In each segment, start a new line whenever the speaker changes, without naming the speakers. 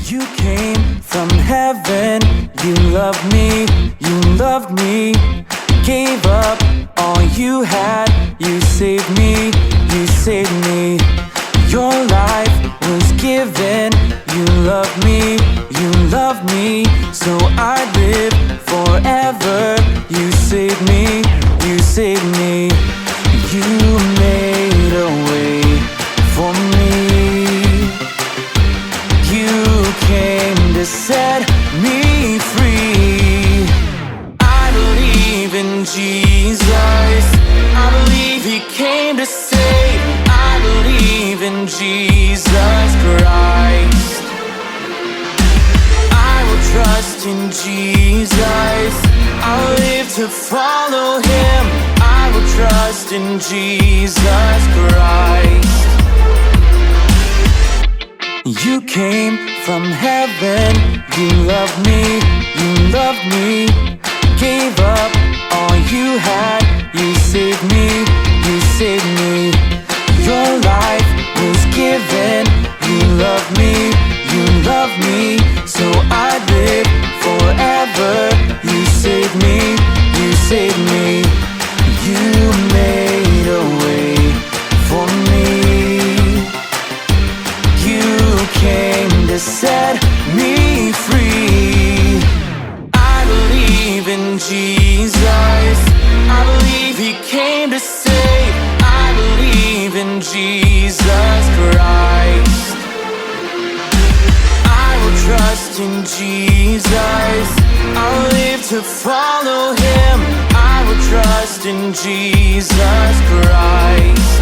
You came from heaven, you loved me, gave up all you had, you saved me, Your life was given, you loved me, so I live forever. You saved me, You made a way for me. You came to set me free. I believe in Jesus. I believe He came to save. I believe in Jesus Christ. I will trust in Jesus. I'll live to follow Him. I will trust in Jesus Christ. You came from heaven, you loved me, gave up all you had, you saved me, Your life was given, you loved me, so I live forever. You saved me, You made a way for me. You came to set me free. I believe in Jesus. I believe He came to save. I believe in Jesus Christ. I will trust in Jesus. I'll live to follow Him. I will trust in Jesus Christ.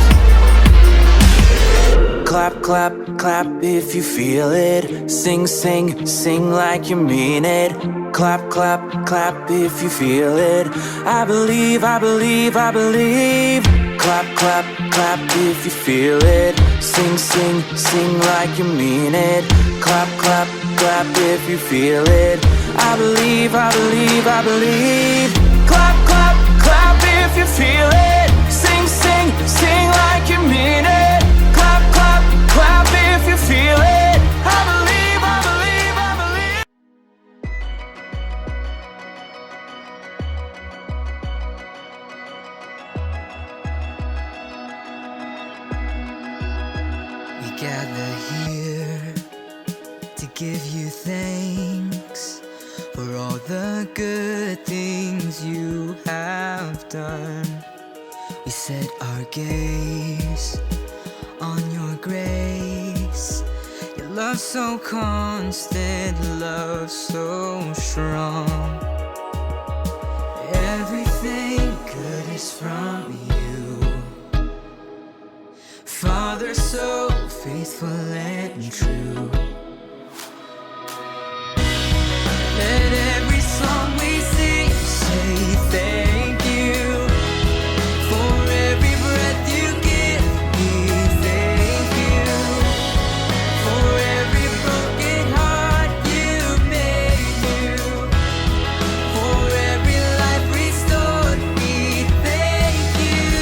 Clap, clap, clap if you feel it. Sing, sing, sing like you mean it. Clap, clap, clap if you feel it. I believe, I believe, I believe. Clap, clap, clap if you feel it. Sing, sing, sing like you mean it. Clap, clap, clap if you feel it. I believe, I believe, I believe. Clap, clap, clap if you feel it. Sing, sing, sing like you mean it. Clap, clap, clap if you feel it. I believe, I believe, I believe.
We gather here to give you thanks for all the good things you have done. We set our gaze on your grace, your love so constant, love so strong. Everything good is from you, Father, so faithful and true. Let every song we sing say thank you. For every breath you give me, thank you. For every broken heart you made new. For every life restored, we thank you.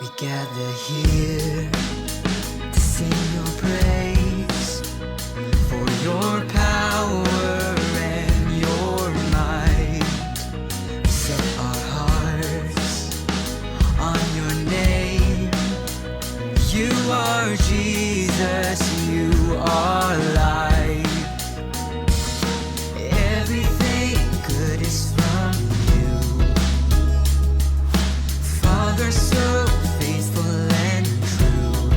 We gather here to sing your praise, for your power and your might. We set our hearts on your name. You are Jesus, you are light. Everything good is from you, Father, so faithful and true.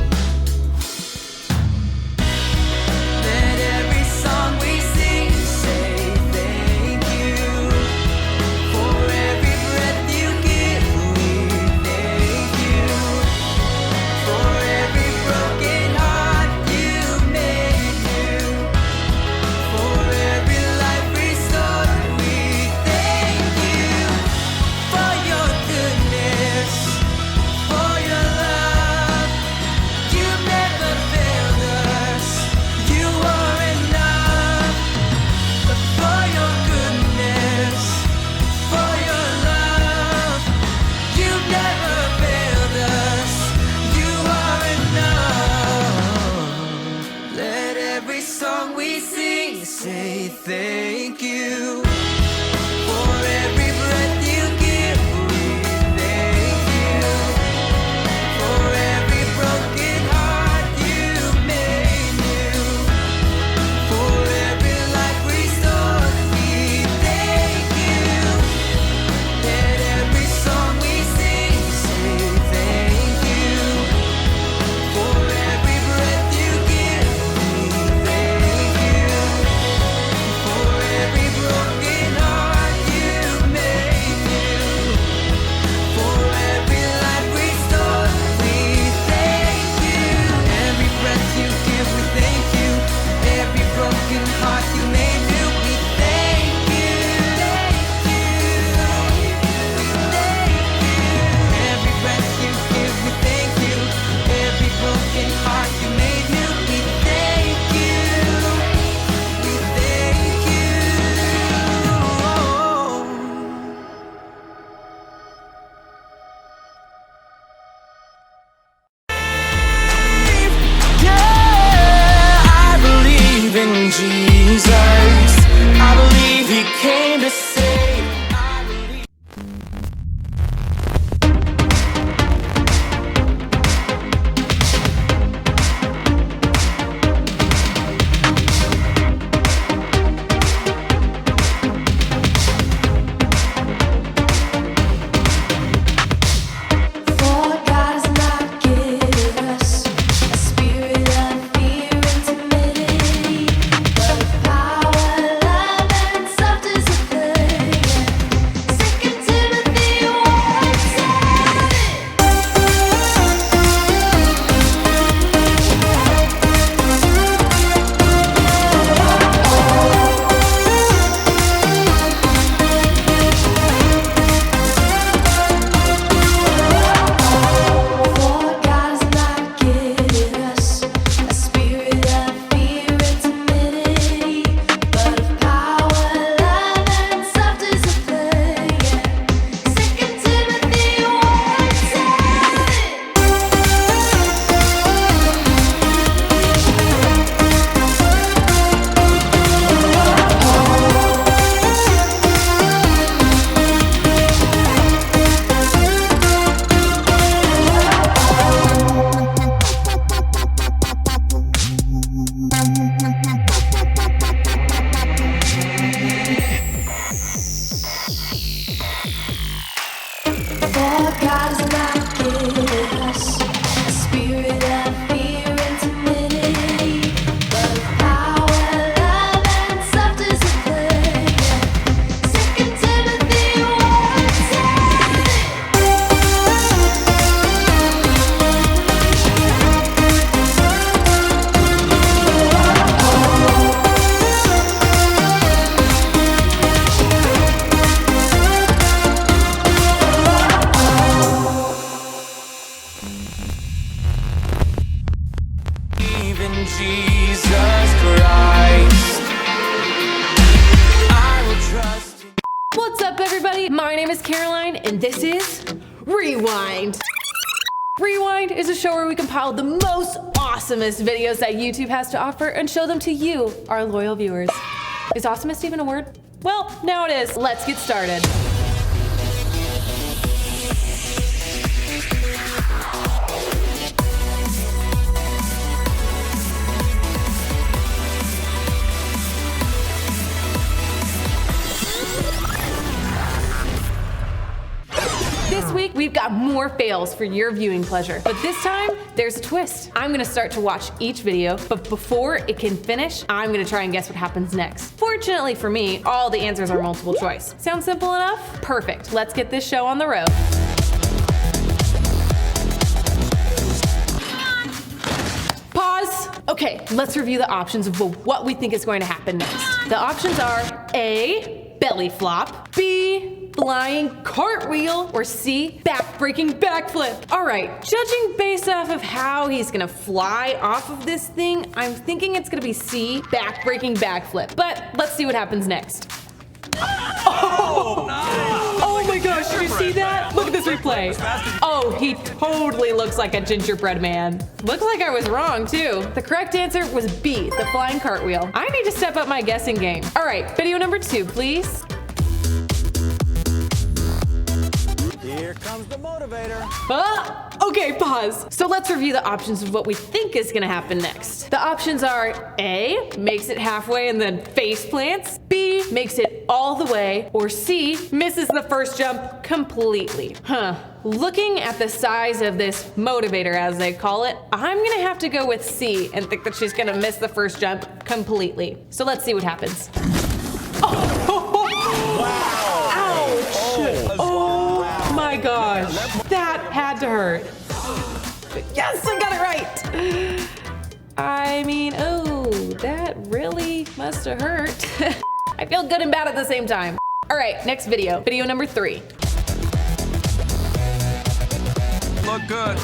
Let every song we sing say thank you. For every breath you give, we thank you. For every broken heart you made new. say thank you for every breath you give me. Thank you for every broken heart you made new, for every life restored me. Thank you. Let every song we sing say thank you for every breath you give me. Thank you for every broken heart you made new, for every life restored me. Thank you. Every breath you give me, thank you. Every broken heart you made new, we thank you. Thank you. Every breath you give me, thank you. Every broken heart you made new, we thank you. We thank you.
Yeah, I believe in Jesus. I believe he came to save. I believe.
For God has not given us a spirit of fear and timidity, but of power, love, and self-discipline. Second Timothy 1:7. For God has not given us a spirit of fear and timidity, but of power, love, and self-discipline. Second Timothy 1:7. For God has not given us a spirit of fear and timidity, but of power, love, and self-discipline. Second Timothy 1:7.
Believe in Jesus Christ. I will trust in.
What's up, everybody? My name is Caroline, and this is Rewind. Rewind is a show where we compile the most awesomest videos that YouTube has to offer and show them to you, our loyal viewers. Is awesomest even a word? Well, now it is. Let's get started. This week, we've got more fails for your viewing pleasure. But this time, there's a twist. I'm gonna start to watch each video, but before it can finish, I'm gonna try and guess what happens next. Fortunately for me, all the answers are multiple choice. Sound simple enough? Perfect. Let's get this show on the road. Pause. Okay, let's review the options of what we think is going to happen next. The options are A, belly flop, B, flying cartwheel, or C, back-breaking backflip. All right, judging based off of how he's gonna fly off of this thing, I'm thinking it's gonna be C, back-breaking backflip. But let's see what happens next. Oh my gosh, did you see that? Look at this replay. Oh, he totally looks like a gingerbread man. Looks like I was wrong too. The correct answer was B, the flying cartwheel. I need to step up my guessing game. All right, video number 2, please.
Here comes the motivator.
Okay, pause. So let's review the options of what we think is gonna happen next. The options are A, makes it halfway and then face plants, B, makes it all the way, or C, misses the first jump completely. Looking at the size of this motivator, as they call it, I'm gonna have to go with C and think that she's gonna miss the first jump completely. So let's see what happens. Oh my gosh, that had to hurt. Yes, I got it right. I mean, oh, that really must have hurt. I feel good and bad at the same time. All right, next video, video number 3.
Look good.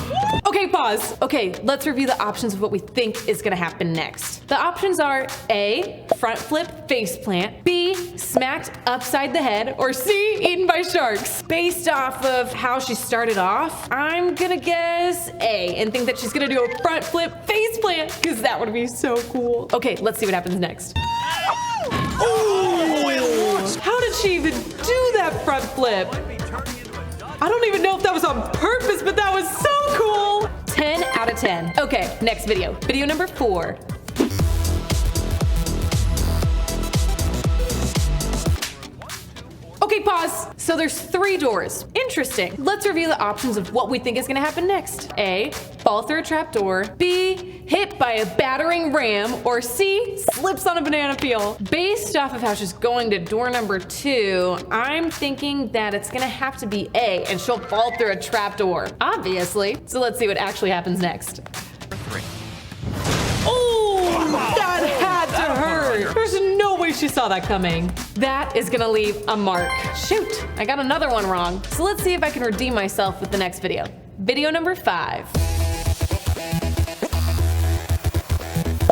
Okay, pause. Okay, let's review the options of what we think is gonna happen next. The options are A, front flip face plant, B, smacked upside the head, or C, eaten by sharks. Based off of how she started off, I'm gonna guess A and think that she's gonna do a front flip face plant because that would be so cool. Okay, let's see what happens next. Ooh, how did she even do that front flip? I don't even know if that was on purpose, but that was so cool. 10 out of 10. Okay, next video. Video number 4. Okay, pause. So there's 3 doors. Interesting. Let's review the options of what we think is gonna happen next. A, fall through a trap door. B, hit by a battering ram. Or C, slips on a banana peel. Based off of how she's going to door number 2, I'm thinking that it's gonna have to be A and she'll fall through a trap door. Obviously. So let's see what actually happens next. Oh, that had to hurt. There's no way she saw that coming. That is gonna leave a mark. Shoot, I got another one wrong. So let's see if I can redeem myself with the next video. Video number 5.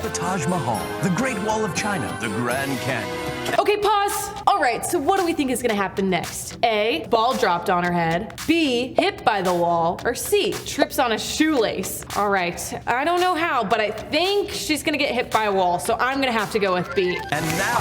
The Taj Mahal, the Great Wall of China, the Grand Canyon.
Okay, pause. All right, so what do we think is gonna happen next? A, ball dropped on her head. B, hit by the wall. Or C, trips on a shoelace. All right, I don't know how, but I think she's gonna get hit by a wall, so I'm gonna have to go with B.
And now,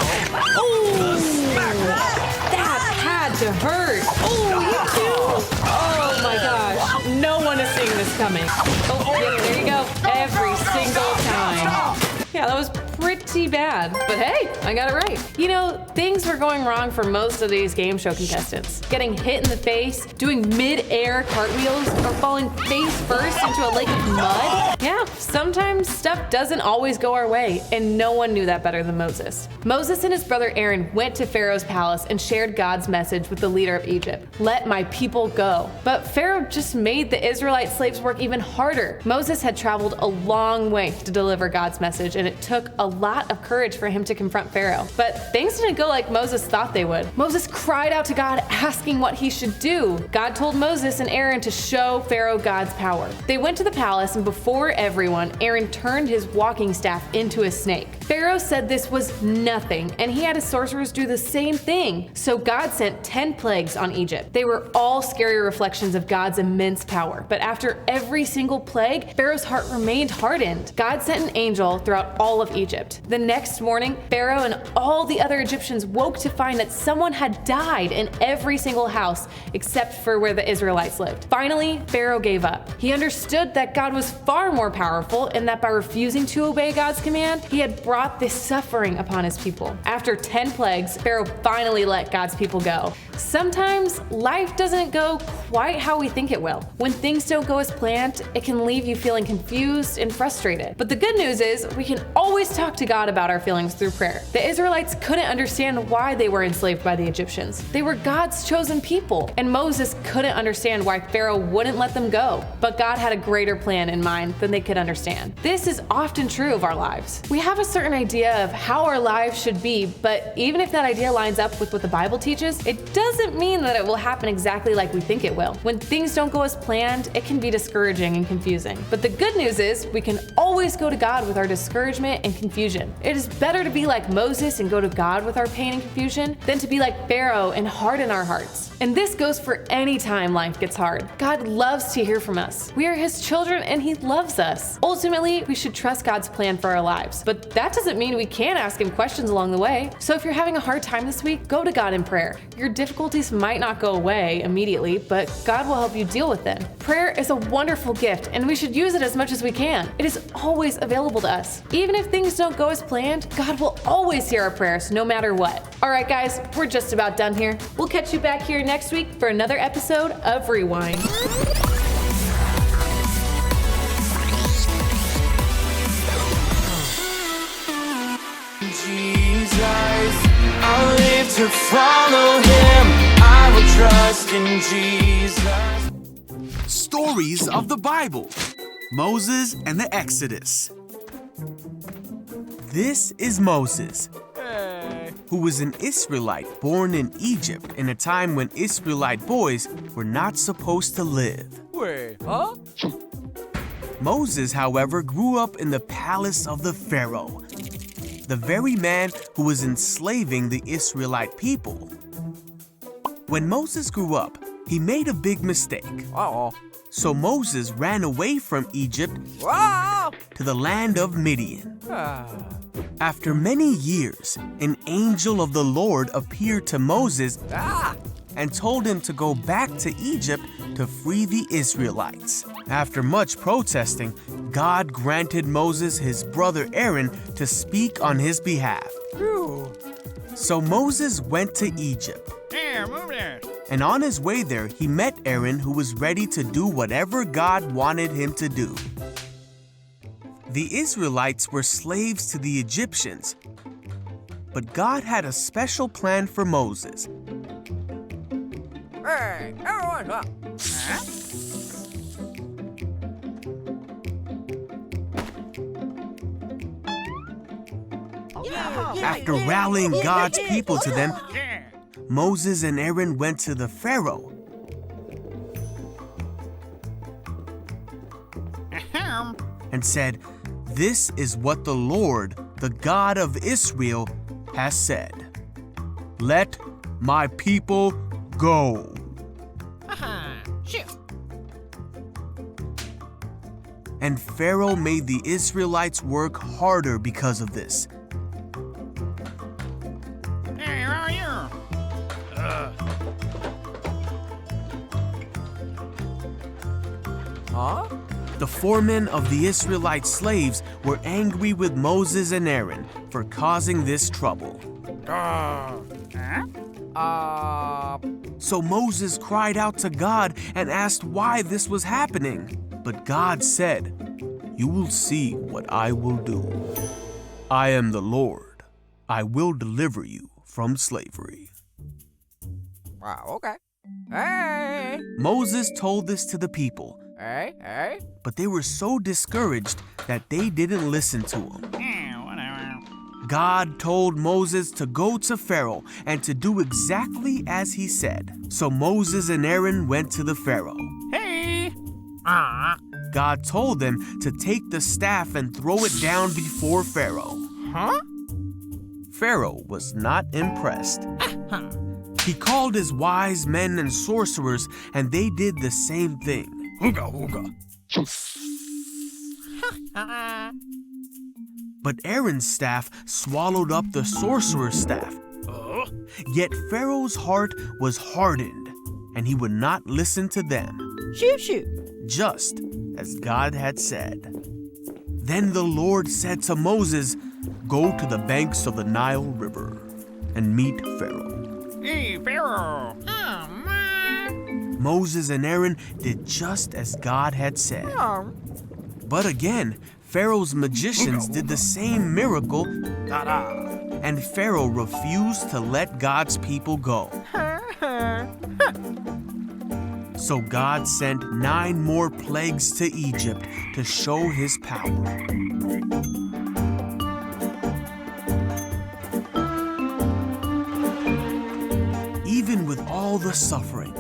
That had to hurt. Oh, you too? Oh my gosh. No one is seeing this coming. Oh, there you go. Every single time. Yeah, that was pretty bad. But hey, I got it right. You know, things were going wrong for most of these game show contestants. Getting hit in the face, doing mid-air cartwheels, or falling face first into a lake of mud. Yeah, sometimes stuff doesn't always go our way, and no one knew that better than Moses. Moses and his brother Aaron went to Pharaoh's palace and shared God's message with the leader of Egypt. Let my people go. But Pharaoh just made the Israelite slaves work even harder. Moses had traveled a long way to deliver God's message, and it took a lot of courage for him to confront Pharaoh. But things didn't go like Moses thought they would. Moses cried out to God asking what he should do. God told Moses and Aaron to show Pharaoh God's power. They went to the palace, and before everyone, Aaron turned his walking staff into a snake. Pharaoh said this was nothing, and he had his sorcerers do the same thing. So God sent 10 plagues on Egypt. They were all scary reflections of God's immense power. But after every single plague, Pharaoh's heart remained hardened. God sent an angel throughout all of Egypt. The next morning, Pharaoh and all the other Egyptians woke to find that someone had died in every single house except for where the Israelites lived. Finally, Pharaoh gave up. He understood that God was far more powerful and that by refusing to obey God's command, he had brought this suffering upon his people. After 10 plagues, Pharaoh finally let God's people go. Sometimes life doesn't go quite how we think it will. When things don't go as planned, it can leave you feeling confused and frustrated. But the good news is we can always talk to God about our feelings through prayer. The Israelites couldn't understand why they were enslaved by the Egyptians. They were God's chosen people, and Moses couldn't understand why Pharaoh wouldn't let them go. But God had a greater plan in mind than they could understand. This is often true of our lives. We have a certain idea of how our lives should be, but even if that idea lines up with what the Bible teaches, it doesn't mean that it will happen exactly like we think it will. When things don't go as planned, it can be discouraging and confusing. But the good news is we can always go to God with our discouragement and confusion. It is better to be like Moses and go to God with our pain and confusion than to be like Pharaoh and harden our hearts. And this goes for any time life gets hard. God loves to hear from us. We are His children and He loves us. Ultimately, we should trust God's plan for our lives. But that doesn't mean we can't ask Him questions along the way. So if you're having a hard time this week, go to God in prayer. Your difficulties might not go away immediately, but God will help you deal with them. Prayer is a wonderful gift and we should use it as much as we can. It is always available to us. Even if things don't go as planned, God will always hear our prayers no matter what. All right, guys, we're just about done here. We'll catch you back here next week for another episode of Rewind.
Jesus, I'll live to follow Him. I will trust in Jesus.
Stories of the Bible. Moses and the Exodus. This is Moses, who was an Israelite born in Egypt in a time when Israelite boys were not supposed to live.
Wait, huh?
Moses, however, grew up in the palace of the Pharaoh, the very man who was enslaving the Israelite people. When Moses grew up, he made a big mistake.
Uh-oh.
So Moses ran away from Egypt
Wow!
to the land of Midian.
Ah.
After many years, an angel of the Lord appeared to Moses and told him to go back to Egypt to free the Israelites. After much protesting, God granted Moses his brother Aaron to speak on his behalf.
Phew.
So Moses went to Egypt.
Here, move there.
And on his way there, he met Aaron, who was ready to do whatever God wanted him to do. The Israelites were slaves to the Egyptians, but God had a special plan for Moses.
Hey, everyone, up. Huh?
After rallying God's people to them,
Yeah.
Moses and Aaron went to the Pharaoh.
Ahem.
And said, "This is what the Lord, the God of Israel, has said. Let my people go."
Shoot.
And Pharaoh made the Israelites work harder because of this.
Hey, how are you? Huh?
The foremen of the Israelite slaves were angry with Moses and Aaron for causing this trouble.
Huh?
So Moses cried out to God and asked why this was happening. But God said, "You will see what I will do. I am the Lord. I will deliver you from slavery."
Wow, okay. Hey!
Moses told this to the people,
Hey!
but they were so discouraged that they didn't listen to him.
Yeah, whatever.
God told Moses to go to Pharaoh and to do exactly as he said. So Moses and Aaron went to the Pharaoh.
Hey!
God told them to take the staff and throw it down before Pharaoh.
Huh?
Pharaoh was not impressed. He called his wise men and sorcerers, and they did the same thing.
Hooga, hooga.
But Aaron's staff swallowed up the sorcerer's staff. Yet Pharaoh's heart was hardened, and he would not listen to them.
Shoot.
Just as God had said. Then the Lord said to Moses, "Go to the banks of the Nile River and meet Pharaoh."
Hey, Pharaoh. Oh, man.
Moses and Aaron did just as God had said.
Oh.
But again, Pharaoh's magicians did the same miracle, and Pharaoh refused to let God's people go. So God sent 9 more plagues to Egypt to show his power. Even with all the suffering,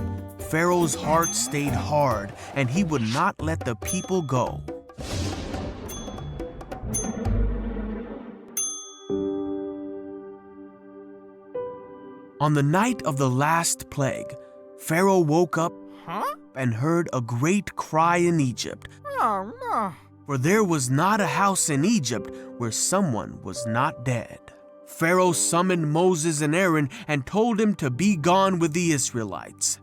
Pharaoh's heart stayed hard and he would not let the people go. On the night of the last plague, Pharaoh woke up and heard a great cry in Egypt.
Oh, no.
For there was not a house in Egypt where someone was not dead. Pharaoh summoned Moses and Aaron and told him to be gone with the Israelites.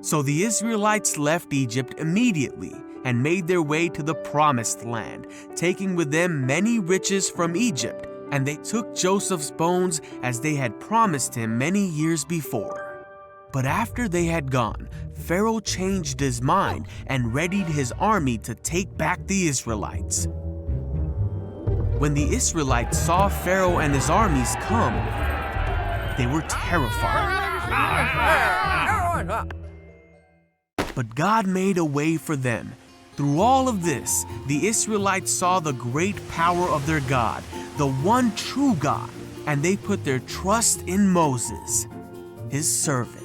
So the Israelites left Egypt immediately and made their way to the Promised Land, taking with them many riches from Egypt, and they took Joseph's bones as they had promised him many years before. But after they had gone, Pharaoh changed his mind and readied his army to take back the Israelites. When the Israelites saw Pharaoh and his armies come, they were terrified. But God made a way for them. Through all of this, the Israelites saw the great power of their God, the one true God, and they put their trust in Moses, his servant.